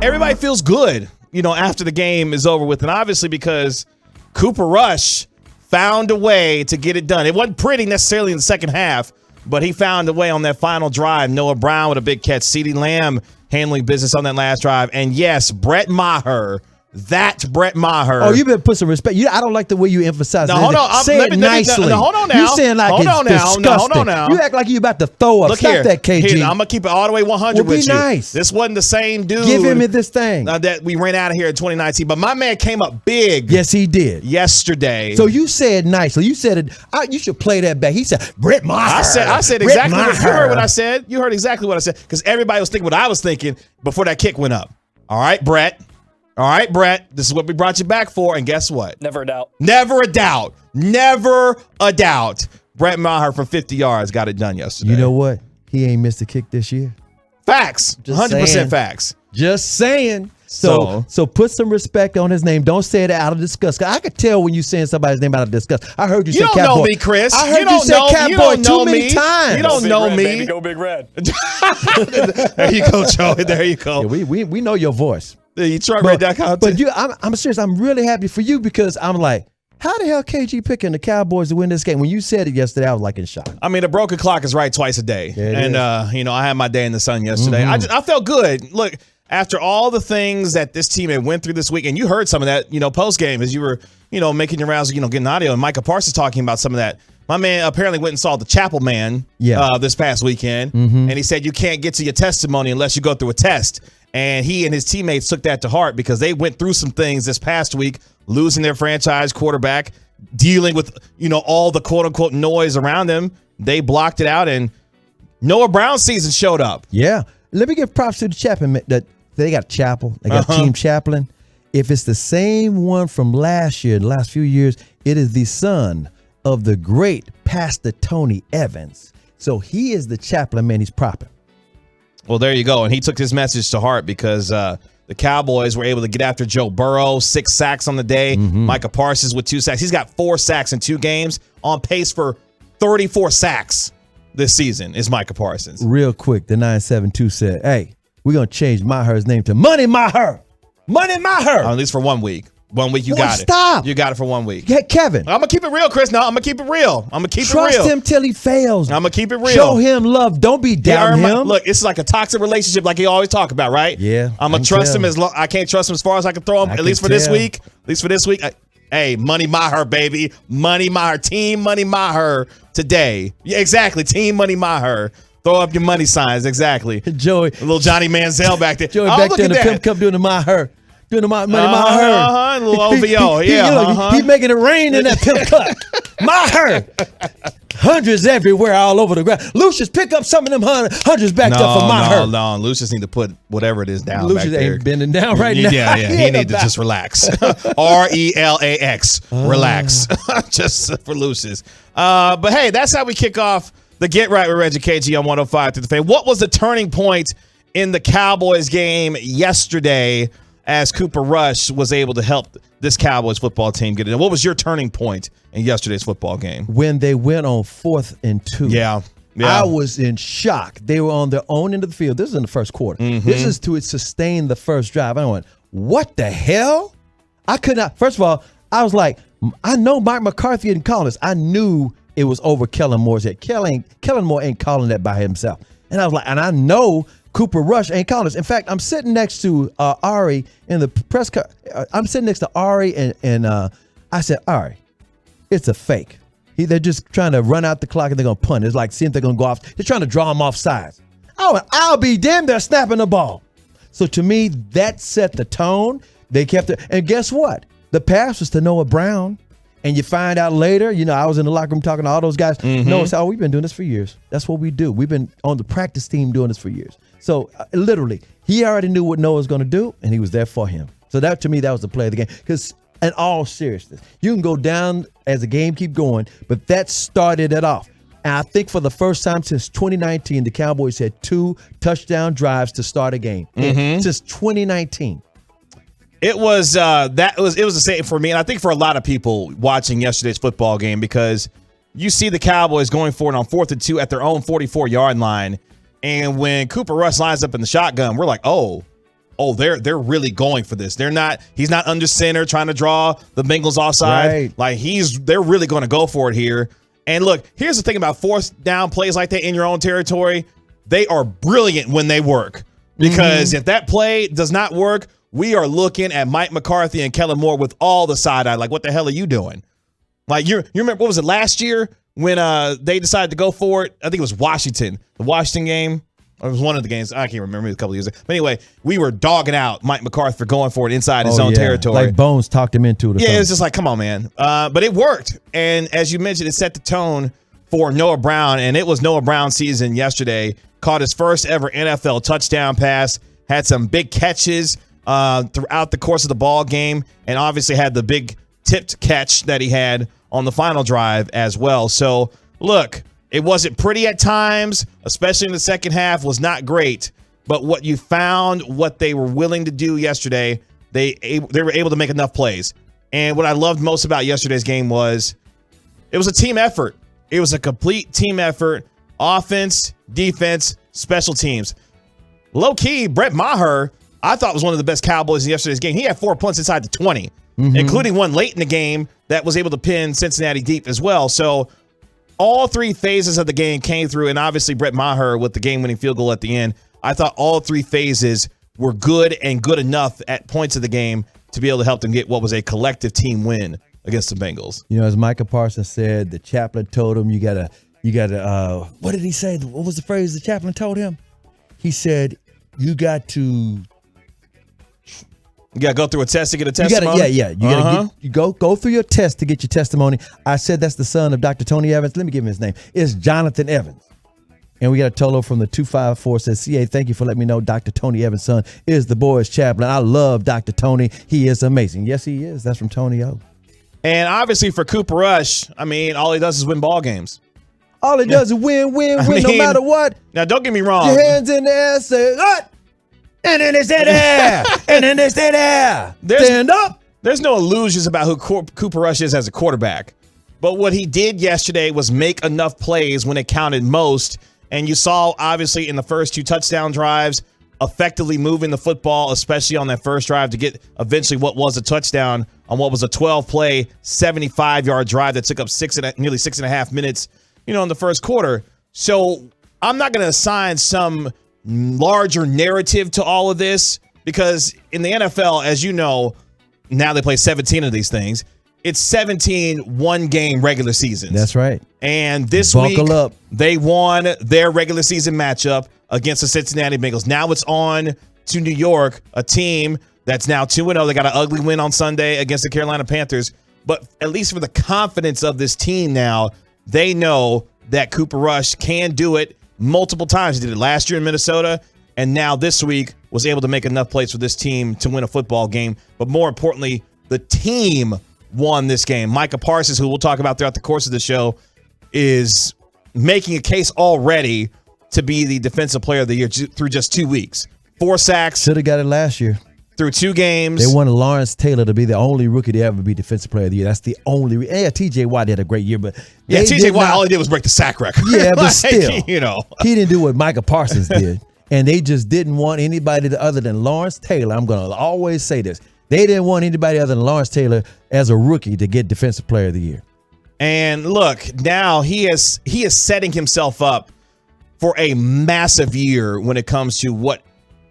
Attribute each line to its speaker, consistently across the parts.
Speaker 1: everybody feels good, after the game is over with. And obviously because Cooper Rush found a way to get it done. It wasn't pretty necessarily in the second half, but he found a way on that final drive. Noah Brown with a big catch. CeeDee Lamb handling business on that last drive. And yes, Brett Maher. That's Brett Maher.
Speaker 2: Oh, you better put some respect. I don't like the way you emphasize.
Speaker 1: No, hold on.
Speaker 2: Say it nicely.
Speaker 1: Hold on now.
Speaker 2: You saying like it's disgusting.
Speaker 1: Hold on now.
Speaker 2: You act like you about to throw up.
Speaker 1: Look
Speaker 2: Stop
Speaker 1: here.
Speaker 2: that, KG.
Speaker 1: Here, I'm gonna keep it all the way 100 with you.
Speaker 2: Nice.
Speaker 1: This wasn't the same dude.
Speaker 2: Give him this thing
Speaker 1: that we ran out of here in 2019. But my man came up big.
Speaker 2: Yes, he did
Speaker 1: Yesterday.
Speaker 2: So you said nicely. You said it. You should play that back. He said Brett Maher.
Speaker 1: I said exactly what you heard. What I said. You heard exactly what I said because everybody was thinking what I was thinking before that kick went up. All right, Brett. All right, Brett, this is what we brought you back for, and guess what?
Speaker 3: Never a doubt.
Speaker 1: Never a doubt. Never a doubt. Brett Maher from 50 yards got it done yesterday.
Speaker 2: You know what? He ain't missed a kick this year.
Speaker 1: Facts. 100% facts.
Speaker 2: Just saying. So put some respect on his name. Don't say it out of disgust. I could tell when you saying somebody's name out of disgust. I heard you say Cowboy.
Speaker 1: You don't know me, Chris.
Speaker 2: I heard you say Cowboy too many times.
Speaker 1: You don't know me.
Speaker 3: Baby, go Big Red.
Speaker 1: There you go, Joe. There you go.
Speaker 2: Yeah, we know your voice.
Speaker 1: You truckred.com.
Speaker 2: But I'm serious. I'm really happy for you because I'm like, how the hell KG picking the Cowboys to win this game? When you said it yesterday, I was like in shock.
Speaker 1: I mean, a broken clock is right twice a day.
Speaker 2: Yeah,
Speaker 1: I had my day in the sun yesterday. Mm-hmm. I felt good. Look, after all the things that this team had went through this week, and you heard some of that, post game as you were, making your rounds, getting audio, and Micah Parsons talking about some of that. My man apparently went and saw the Chapel Man this past weekend, and he said you can't get to your testimony unless you go through a test. And he and his teammates took that to heart because they went through some things this past week, losing their franchise quarterback, dealing with, all the quote-unquote noise around them. They blocked it out, and Noah Brown's season showed up.
Speaker 2: Yeah. Let me give props to the chaplain. That they got Chapel. They got Team Chaplain. If it's the same one from last year, the last few years, it is the son of the great Pastor Tony Evans. So he is the chaplain, man. He's proper.
Speaker 1: Well, there you go. And he took his message to heart because the Cowboys were able to get after Joe Burrow, 6 sacks on the day. Micah Parsons with 2 sacks. He's got 4 sacks in 2 games, on pace for 34 sacks this season is Micah Parsons.
Speaker 2: Real quick, the 972 said, hey, we're going to change Maher's name to Money Maher. Money Maher.
Speaker 1: At least for 1 week. 1 week, you got it.
Speaker 2: Stop.
Speaker 1: You got it for 1 week.
Speaker 2: Yeah, Kevin.
Speaker 1: I'm going to keep it real, Chris. No, I'm going to keep it real. I'm going to keep it real.
Speaker 2: Trust him till he fails.
Speaker 1: I'm going to keep it real.
Speaker 2: Show him love. Don't be down him.
Speaker 1: Look, it's like a toxic relationship like he always talk about, right?
Speaker 2: Yeah.
Speaker 1: I'm going to trust him as long. I can't trust him as far as I can throw him, at least for this week. At least for this week. Hey, Money Maher, baby. Money Maher. Team Money Maher today. Yeah, exactly. Team Money Maher. Throw up your money signs. Exactly.
Speaker 2: Joey.
Speaker 1: A little Johnny Manziel back there.
Speaker 2: Joey back there in the Pimp Cup doing the Maher. Doing the Money Maher.
Speaker 1: A little OVO. Yeah.
Speaker 2: He's making it rain in that Pimp Cup. Maher. Hundreds everywhere all over the ground. Lucius, pick up some of them hundreds backed up for Maher.
Speaker 1: No. Lucius need to put whatever it is down
Speaker 2: Lucius
Speaker 1: back there.
Speaker 2: ain't bending down right now.
Speaker 1: Yeah. He need to just relax. RELAX. Relax. Just for Lucius. But hey, that's how we kick off the Get Right with Reggie KG on 105 through the Fan. What was the turning point in the Cowboys game yesterday as Cooper Rush was able to help this Cowboys football team get it? And what was your turning point in yesterday's football game?
Speaker 2: When they went on 4th and 2.
Speaker 1: Yeah.
Speaker 2: I was in shock. They were on their own end of the field. This is in the first quarter. This is to sustain the first drive. I went, what the hell? I could not. First of all, I was like, I know Mike McCarthy didn't call this. I knew it was over Kellen Moore's head. Kellen Moore ain't calling that by himself. And I was like, and I know Cooper Rush ain't calling this. In fact, I'm sitting next to Ari in the press car. I'm sitting next to Ari, and I said, Ari, it's a fake. They're just trying to run out the clock and they're going to punt. It's like seeing if they're going to go off. They're trying to draw them off sides. Oh, I'll be damned, they're snapping the ball. So to me, that set the tone. They kept it. And guess what? The pass was to Noah Brown. And you find out later, I was in the locker room talking to all those guys. Noah said, we've been doing this for years. That's what we do. We've been on the practice team doing this for years. So literally, he already knew what Noah was going to do, and he was there for him. So that, to me, that was the play of the game. Because in all seriousness, you can go down as the game keep going, but that started it off. And I think for the first time since 2019, the Cowboys had 2 touchdown drives to start a game. Since 2019.
Speaker 1: It was the same for me, and I think for a lot of people watching yesterday's football game, because you see the Cowboys going for it on 4th and 2 at their own 44-yard line, and when Cooper Rush lines up in the shotgun, we're like, oh, oh, they're really going for this. He's not under center trying to draw the Bengals offside.
Speaker 2: Right.
Speaker 1: Like they're really going to go for it here. And look, here's the thing about fourth down plays like that in your own territory. They are brilliant when they work. Because if that play does not work, we are looking at Mike McCarthy and Kellen Moore with all the side eye. Like, what the hell are you doing? Like, you remember, what was it, last year when they decided to go for it? I think it was Washington. The Washington game. It was one of the games. I can't remember. It was a couple of years ago. But anyway, we were dogging out Mike McCarthy for going for it inside his own territory.
Speaker 2: Like Bones talked him into it.
Speaker 1: Yeah, it was just like, come on, man. But it worked. And as you mentioned, it set the tone for Noah Brown. And it was Noah Brown's season yesterday. Caught his first ever NFL touchdown pass. Had some big catches throughout the course of the ball game. And obviously had the big tipped catch that he had on the final drive as well. So, look. It wasn't pretty at times, especially in the second half, was not great. But what you found, what they were willing to do yesterday, they were able to make enough plays. And what I loved most about yesterday's game was it was a team effort. It was a complete team effort. Offense, defense, special teams. Low-key, Brett Maher, I thought was one of the best Cowboys in yesterday's game. He had 4 punts inside the 20, including one late in the game that was able to pin Cincinnati deep as well. So, all three phases of the game came through, and obviously Brett Maher with the game-winning field goal at the end. I thought all three phases were good and good enough at points of the game to be able to help them get what was a collective team win against the Bengals.
Speaker 2: You know, as Micah Parsons said, the chaplain told him, you gotta, what did he say? What was the phrase the chaplain told him? He said, you got to
Speaker 1: go through a test to get a testimony?
Speaker 2: You gotta go through your test to get your testimony. I said that's the son of Dr. Tony Evans. Let me give him his name. It's Jonathan Evans. And we got a Tolo from the 254 says, CA, thank you for letting me know Dr. Tony Evans' son is the boys' chaplain. I love Dr. Tony. He is amazing. Yes, he is. That's from Tony O.
Speaker 1: And obviously for Cooper Rush, I mean, all he does is win ball games.
Speaker 2: All he does is win, no matter what.
Speaker 1: Now, don't get me wrong.
Speaker 2: Your hands in the air, say, what? And then it's there. And then it's there. Stand up.
Speaker 1: There's no illusions about who Cooper Rush is as a quarterback. But what he did yesterday was make enough plays when it counted most. And you saw, obviously, in the first two touchdown drives, effectively moving the football, especially on that first drive to get eventually what was a touchdown on what was a 12-play, 75-yard drive that took up nearly 6.5 minutes, in the first quarter. So I'm not going to assign some larger narrative to all of this because in the NFL, as you know, now they play 17 of these things. It's 17 one-game regular seasons.
Speaker 2: That's right.
Speaker 1: And this week, they won their regular season matchup against the Cincinnati Bengals. Now it's on to New York, a team that's now 2-0. They got an ugly win on Sunday against the Carolina Panthers. But at least for the confidence of this team now, they know that Cooper Rush can do it multiple times. He did it last year in Minnesota, and now this week was able to make enough plays for this team to win a football game. But more importantly, the team won this game. Micah Parsons, who we'll talk about throughout the course of the show, is making a case already to be the defensive player of the year through just 2 weeks. 4 sacks.
Speaker 2: Should have got it last year.
Speaker 1: Through 2 games.
Speaker 2: They wanted Lawrence Taylor to be the only rookie to ever be defensive player of the year. That's the only. Yeah, T.J. Watt had a great year, but
Speaker 1: T.J. Watt, all he did was break the sack record.
Speaker 2: Yeah, but still,
Speaker 1: he
Speaker 2: didn't do what Micah Parsons did, and they just didn't want anybody other than Lawrence Taylor. I'm going to always say this: they didn't want anybody other than Lawrence Taylor as a rookie to get defensive player of the year.
Speaker 1: And look, now he is setting himself up for a massive year when it comes to what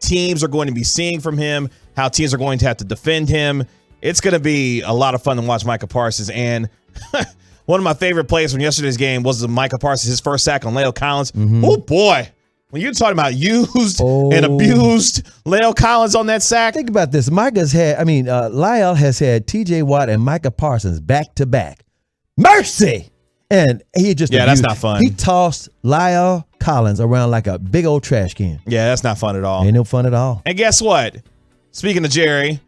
Speaker 1: teams are going to be seeing from him, how teams are going to have to defend him. It's going to be a lot of fun to watch Micah Parsons. And one of my favorite plays from yesterday's game was Micah Parsons, his first sack on Leo Collins. Oh, boy. When you're talking about used and abused Leo Collins on that sack.
Speaker 2: Think about this. Lyle has had T.J. Watt and Micah Parsons back-to-back. Mercy! And he just
Speaker 1: that's not fun.
Speaker 2: He tossed Lyle Collins around like a big old trash can.
Speaker 1: Yeah, that's not fun at all.
Speaker 2: Ain't no fun at all.
Speaker 1: And guess what? Speaking of Jerry,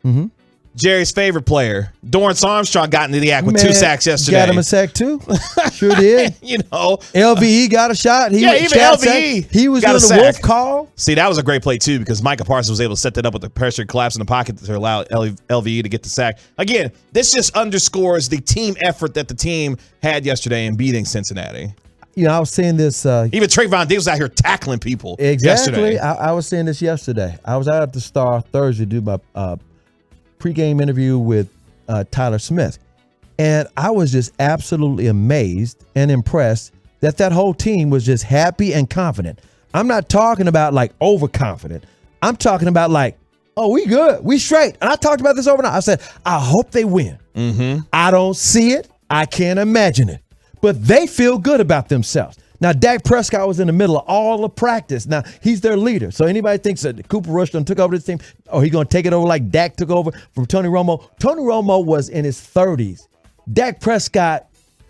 Speaker 1: Jerry's favorite player, Dorrance Armstrong, got into the act with 2 sacks yesterday.
Speaker 2: Got him a sack too. Sure did. LVE got a shot.
Speaker 1: Even LVE.
Speaker 2: He was doing the wolf call.
Speaker 1: See, that was a great play too because Micah Parsons was able to set that up with the pressure and collapse in the pocket to allow LVE to get the sack. Again, this just underscores the team effort that the team had yesterday in beating Cincinnati.
Speaker 2: I was saying this.
Speaker 1: Even Trayvon Diggs was out here tackling people
Speaker 2: Exactly.
Speaker 1: yesterday.
Speaker 2: I was saying this yesterday. I was out at the Star Thursday to do my pregame interview with Tyler Smith. And I was just absolutely amazed and impressed that whole team was just happy and confident. I'm not talking about like overconfident. I'm talking about like, oh, we good. We straight. And I talked about this overnight. I said, I hope they win.
Speaker 1: Mm-hmm.
Speaker 2: I don't see it. I can't imagine it. But they feel good about themselves. Now, Dak Prescott was in the middle of all the practice. Now, he's their leader. So anybody thinks that Cooper Rush done took over this team, or he's going to take it over like Dak took over from Tony Romo. Tony Romo was in his 30s. Dak Prescott,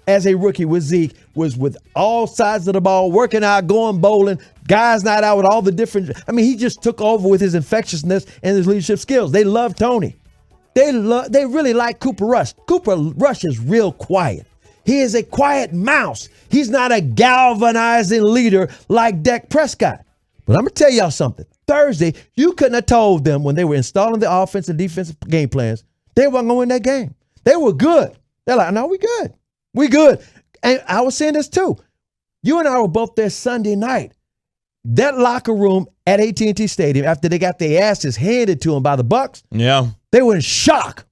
Speaker 2: as a rookie with Zeke, was with all sides of the ball, working out, going bowling, guys not out with all the different. I mean, he just took over with his infectiousness and his leadership skills. They love Tony. They really like Cooper Rush. Cooper Rush is real quiet. He is a quiet mouse. He's not a galvanizing leader like Dak Prescott. But I'm going to tell y'all something. Thursday, you couldn't have told them when they were installing the offensive and defensive game plans, they weren't going to win that game. They were good. They're like, no, we good. We good. And I was saying this too. You and I were both there Sunday night. That locker room at AT&T Stadium, after they got their asses handed to them by the Bucs,
Speaker 1: yeah,
Speaker 2: they were in shock.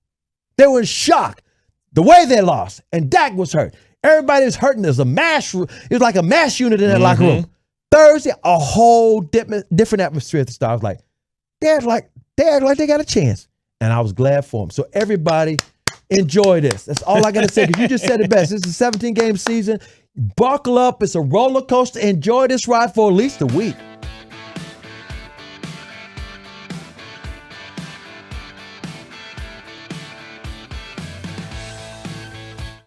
Speaker 2: They were in shock. The way they lost, and Dak was hurt. Everybody was hurting. There's a mash. It was like a mash unit in that locker room. Thursday, a whole different atmosphere at the start. I was like, they act like they got a chance, and I was glad for them. So everybody, enjoy this. That's all I got to say. Because you just said it best. This is a 17-game season. Buckle up. It's a roller coaster. Enjoy this ride for at least a week.